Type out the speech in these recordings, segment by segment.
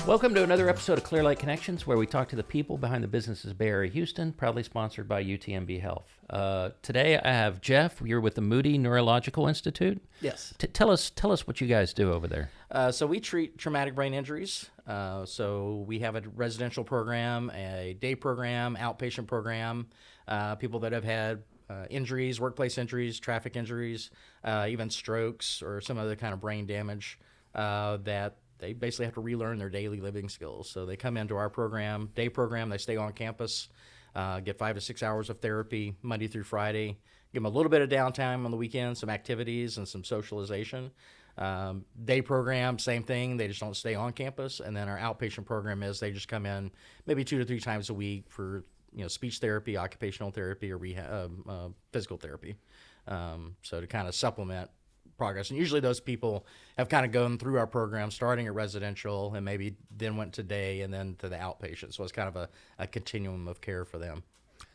Welcome to another episode of Clear Light Connections, where we talk to the people behind the businesses of Bay Area Houston, proudly sponsored by UTMB Health. Today I have Jeff. You're with the Moody Neurological Institute. Yes. Tell us what you guys do over there. So we treat traumatic brain injuries. So we have a residential program, a day program, outpatient program, people that have had injuries, workplace injuries, traffic injuries, even strokes or some other kind of brain damage that they basically have to relearn their daily living skills. So they come into our program, day program, they stay on campus, get 5 to 6 hours of therapy Monday through Friday, give them a little bit of downtime on the weekend, some activities and some socialization. Day program, same thing, they just don't stay on campus. And then our outpatient program is they just come in maybe 2 to 3 times a week for speech therapy, occupational therapy, or physical therapy. So to kind of supplement progress. And usually those people have kind of gone through our program starting at residential and maybe then went to day and then to the outpatient. So it's kind of a continuum of care for them.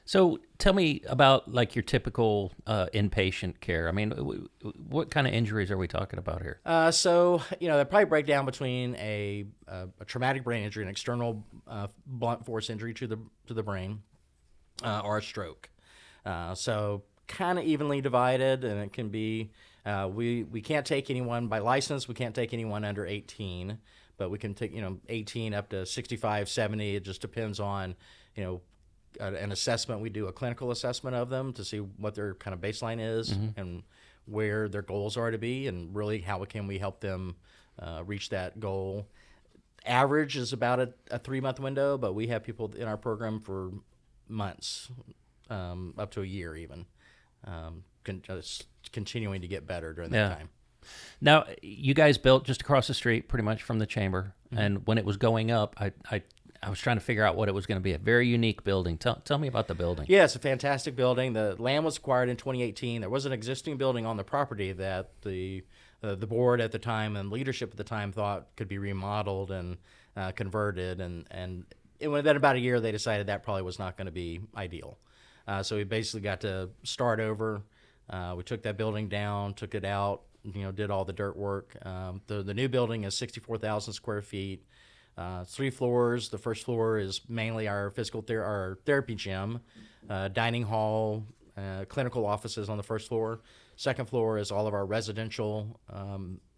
So tell me about like your typical inpatient care. I mean, what kind of injuries are we talking about here? So they probably break down between a traumatic brain injury, an external blunt force injury to the brain, or a stroke. So kind of evenly divided, and it can be we can't take anyone by license. We can't take anyone under 18, but we can take 18 up to 65, 70. It just depends on an assessment. We do a clinical assessment of them to see what their kind of baseline is and where their goals are to be, and really how can we help them reach that goal. Average is about a 3-month window, but we have people in our program for months, up to a year even, just continuing to get better during that time. Now, you guys built just across the street pretty much from the chamber, and when it was going up, I was trying to figure out what it was going to be. A very unique building. Tell me about the building. Yeah, it's a fantastic building. The land was acquired in 2018. There was an existing building on the property that the board at the time and leadership at the time thought could be remodeled and converted. And within about a year, they decided that probably was not going to be ideal. So we basically got to start over. We took that building down, took it out, did all the dirt work. The new building is 64,000 square feet. 3 floors. The first floor is mainly our our therapy gym, dining hall, clinical offices on the first floor. Second floor is all of our residential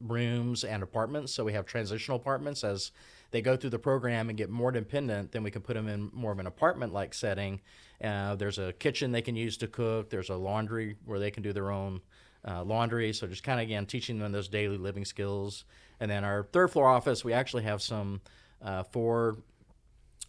rooms and apartments. So we have transitional apartments. As they go through the program and get more independent, then we can put them in more of an apartment-like setting. There's a kitchen they can use to cook. There's a laundry where they can do their own laundry. So just kind of, again, teaching them those daily living skills. And then our third floor office, we actually have some 4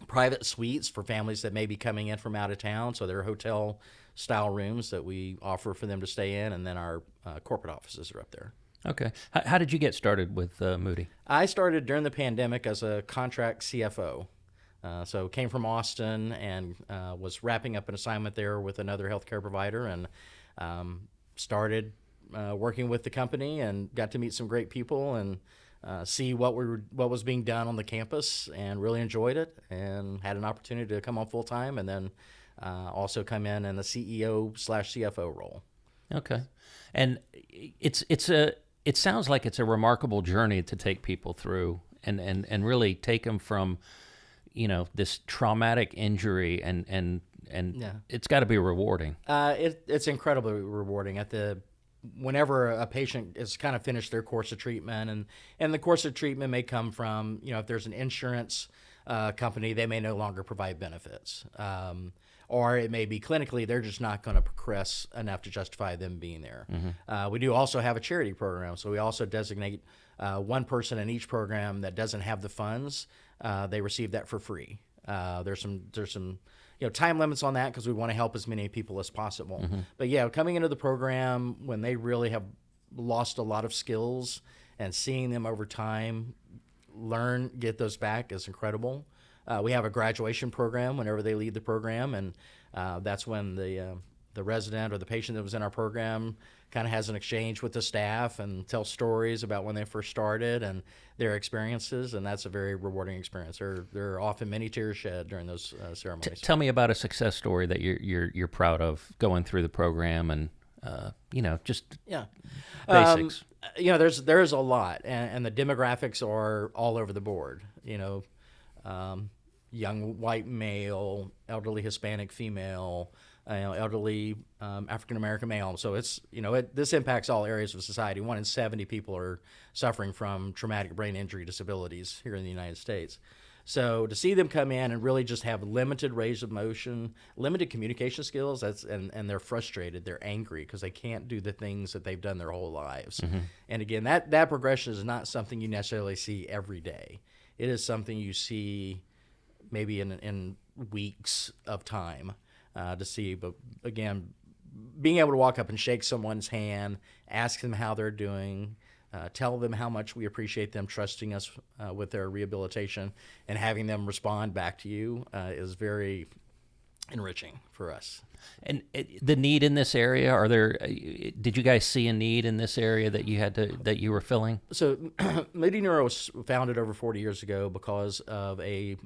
private suites for families that may be coming in from out of town. So they're hotel-style rooms that we offer for them to stay in, and then our corporate offices are up there. Okay. How did you get started with Moody? I started during the pandemic as a contract CFO. So came from Austin and was wrapping up an assignment there with another healthcare provider, and started working with the company and got to meet some great people and see what was being done on the campus, and really enjoyed it, and had an opportunity to come on full time, and then also come in the CEO/CFO role. Okay, and it sounds like it's a remarkable journey to take people through, and really take them from this traumatic injury, and it's got to be rewarding. It's incredibly rewarding whenever a patient has kind of finished their course of treatment, and the course of treatment may come from, if there's an insurance company, they may no longer provide benefits. Or it may be clinically, they're just not going to progress enough to justify them being there. We do also have a charity program, so we also designate one person in each program that doesn't have the funds. They receive that for free. There's some time limits on that because we want to help as many people as possible. But yeah, coming into the program when they really have lost a lot of skills and seeing them over time get those back is incredible. We have a graduation program whenever they leave the program, and that's when the resident or the patient that was in our program kind of has an exchange with the staff and tells stories about when they first started and their experiences, and that's a very rewarding experience. There are often many tears shed during those ceremonies. Tell me about a success story that you're proud of going through the program, and just basics. There's a lot, and the demographics are all over the board. young white male, elderly Hispanic female, elderly African American male. So it's, this impacts all areas of society. 1 in 70 people are suffering from traumatic brain injury disabilities here in the United States. So to see them come in and really just have limited range of motion, limited communication skills, and they're frustrated, they're angry because they can't do the things that they've done their whole lives. And again, that progression is not something you necessarily see every day. It is something you see maybe in weeks of time to see. But again, being able to walk up and shake someone's hand, ask them how they're doing, tell them how much we appreciate them trusting us with their rehabilitation, and having them respond back to you is very enriching for us. And the need in this area, did you guys see a need in this area that you were filling? So Moody Neuro was founded over 40 years ago because of a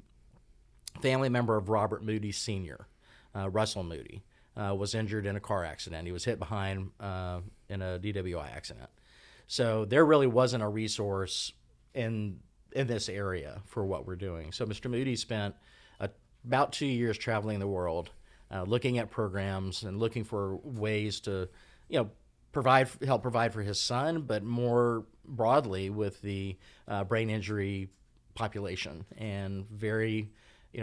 family member of Robert Moody Sr., Russell Moody, was injured in a car accident. He was hit behind in a DWI accident. So there really wasn't a resource in this area for what we're doing. So Mr. Moody spent about 2 years traveling the world, looking at programs and looking for ways to, help provide for his son, but more broadly with the brain injury population. And very,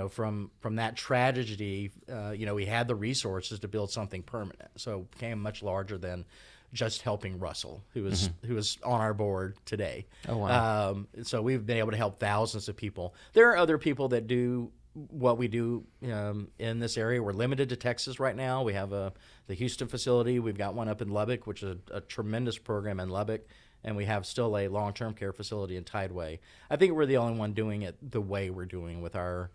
from that tragedy, he had the resources to build something permanent. So it became much larger than just helping Russell, who is on our board today. Oh, wow. So we've been able to help thousands of people. There are other people that do what we do in this area. We're limited to Texas right now. We have the Houston facility. We've got one up in Lubbock, which is a tremendous program in Lubbock. And we have still a long-term care facility in Tideway. I think we're the only one doing it the way we're doing with our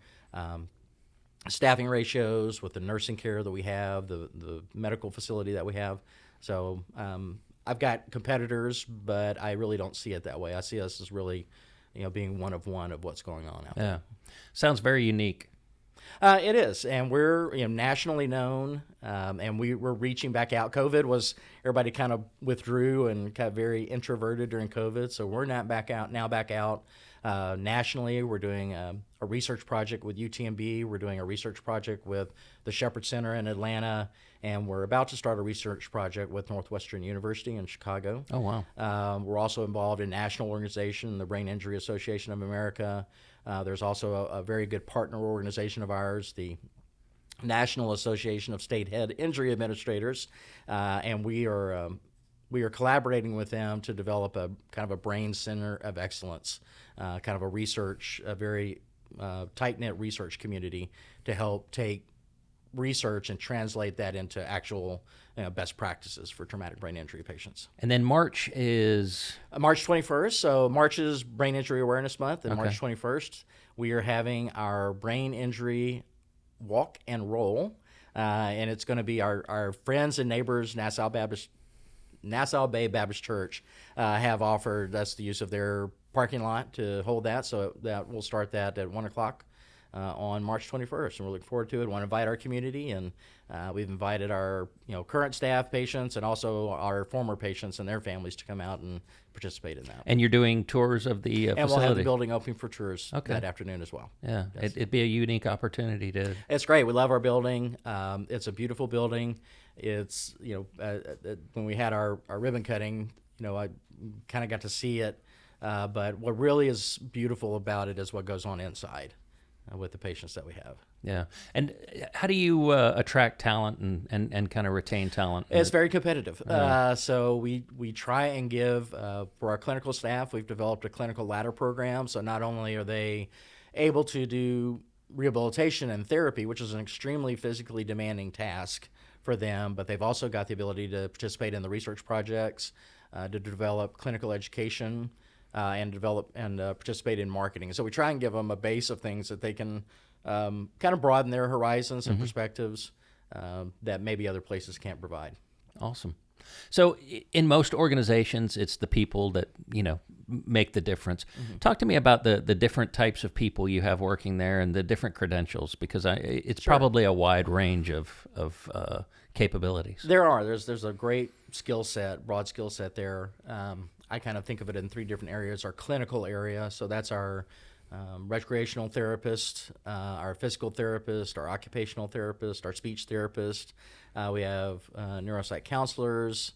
staffing ratios, with the nursing care that we have, the medical facility that we have. So I've got competitors, but I really don't see it that way. I see us as really, being one of what's going on out there. Sounds very unique. It is, and we're nationally known, and we're reaching back out. Everybody kind of withdrew and got very introverted during COVID, so we're not back out nationally. We're doing a research project with UTMB. We're doing a research project with the Shepherd Center in Atlanta, and we're about to start a research project with Northwestern University in Chicago. Oh, wow. We're also involved in a national organization, the Brain Injury Association of America. There's also a very good partner organization of ours, the National Association of State Head Injury Administrators, and we are collaborating with them to develop a kind of a brain center of excellence, kind of a very tight-knit research community to help take research and translate that into actual best practices for traumatic brain injury patients. And then March is? March 21st. So March is Brain Injury Awareness Month, and Okay. March 21st, we are having our Brain Injury Walk and Roll, and it's going to be our friends and neighbors, Nassau Bay Baptist Church, have offered us the use of their parking lot to hold that, so that we'll start that at 1 o'clock on March 21st, and we're looking forward to it. We want to invite our community, and we've invited our current staff, patients, and also our former patients and their families to come out and participate in that. And you're doing tours of the and facility? We'll have the building open for tours Okay. that afternoon as well. Yeah, Yes. it'd be a unique opportunity to... It's great. We love our building. It's a beautiful building. It's, when we had our ribbon cutting, I kind of got to see it. But what really is beautiful about it is what goes on inside with the patients that we have. Yeah. And how do you attract talent and kind of retain talent? It's very competitive. So we try and give, for our clinical staff, we've developed a clinical ladder program. So not only are they able to do rehabilitation and therapy, which is an extremely physically demanding task for them, but they've also got the ability to participate in the research projects, to develop clinical education, and develop and participate in marketing. So we try and give them a base of things that they can kind of broaden their horizons and perspectives that maybe other places can't provide. Awesome. So in most organizations, it's the people that, make the difference. Talk to me about the different types of people you have working there and the different credentials, because it's Sure. probably a wide range of capabilities. There's a great skill set, broad skill set there. I kind of think of it in three different areas. Our clinical area, so that's our recreational therapist, our physical therapist, our occupational therapist, our speech therapist. We have neuropsych counselors.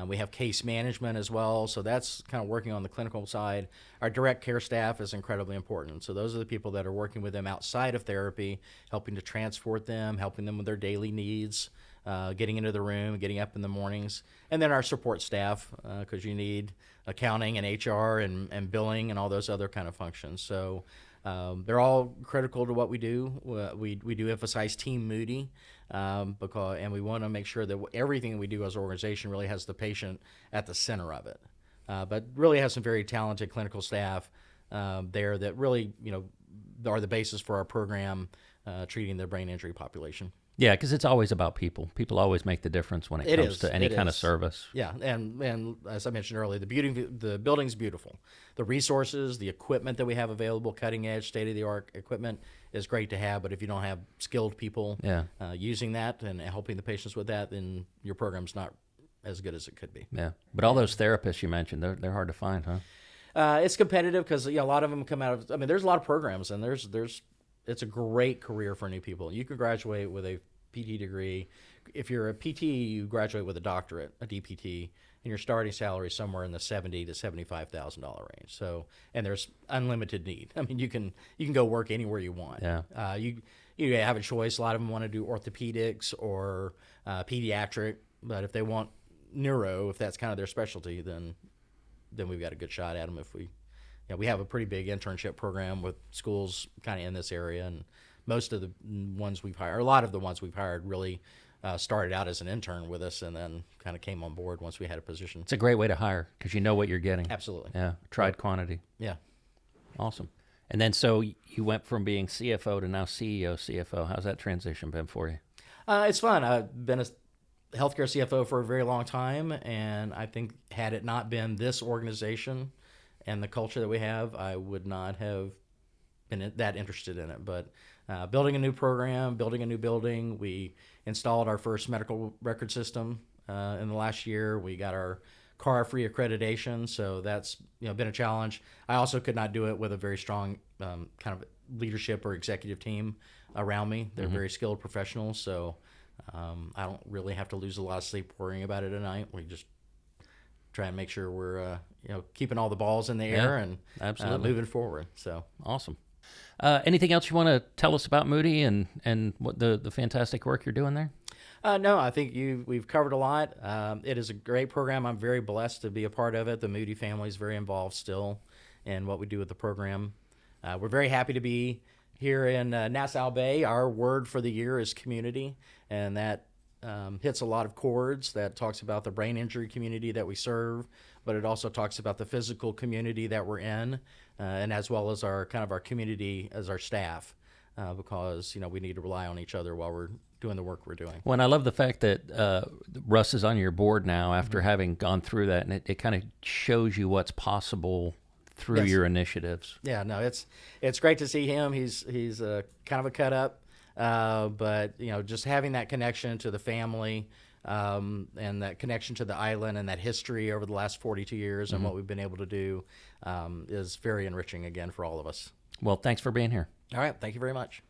We have case management as well, so that's kind of working on the clinical side. Our direct care staff is incredibly important. So those are the people that are working with them outside of therapy, helping to transport them, helping them with their daily needs, getting into the room, getting up in the mornings. And then our support staff, because you need accounting and HR and billing and all those other kind of functions. So they're all critical to what we do. We do emphasize Team Moody, and we want to make sure that everything we do as an organization really has the patient at the center of it. But really has some very talented clinical staff there that really, are the basis for our program treating the brain injury population. Yeah, because it's always about people. People always make the difference when it comes to any kind of service. Yeah, and as I mentioned earlier, the building's beautiful. The resources, the equipment that we have available, cutting edge, state of the art equipment is great to have. But if you don't have skilled people using that and helping the patients with that, then your program's not as good as it could be. Yeah, but all those therapists you mentioned, they're hard to find, huh? It's competitive because a lot of them come out of. I mean, there's a lot of programs, and it's a great career for new people. You can graduate with a PT degree. If you're a PT, you graduate with a doctorate, a DPT, and your starting salary is somewhere in the $70,000 to $75,000 range. So, and there's unlimited need. I mean, you can go work anywhere you want. Yeah. You have a choice. A lot of them want to do orthopedics or pediatric, but if they want neuro, if that's kind of their specialty, then we've got a good shot at them. If we have a pretty big internship program with schools kind of in this area, and most of the ones we've hired, a lot of the ones we've hired really started out as an intern with us and then kind of came on board once we had a position. It's a great way to hire because you know what you're getting. Absolutely. Yeah, tried quantity. Yeah. Awesome. And then so you went from being CFO to now CEO, CFO. How's that transition been for you? It's fun. I've been a healthcare CFO for a very long time, and I think had it not been this organization and the culture that we have, I would not have been that interested in it. But building a new program, building a new building, we installed our first medical record system in the last year. We got our car-free accreditation, so that's been a challenge. I also could not do it with a very strong kind of leadership or executive team around me. They're very skilled professionals, so I don't really have to lose a lot of sleep worrying about it at night. We just try and make sure we're keeping all the balls in the air and moving forward. So awesome. Anything else you want to tell us about Moody and what the fantastic work you're doing there? No, I think we've covered a lot. It is a great program. I'm very blessed to be a part of it. The Moody family is very involved still in what we do with the program. We're very happy to be here in Nassau Bay. Our word for the year is community, and that hits a lot of chords. That talks about the brain injury community that we serve, but it also talks about the physical community that we're in, and as well as our community as our staff, because we need to rely on each other while we're doing the work we're doing. Well, and I love the fact that Russ is on your board now after having gone through that, and it kind of shows you what's possible through your initiatives. Yeah, no, it's great to see him. He's kind of a cut up, but just having that connection to the family, and that connection to the island and that history over the last 42 years and what we've been able to do is very enriching again for all of us. Well, thanks for being here. All right, thank you very much.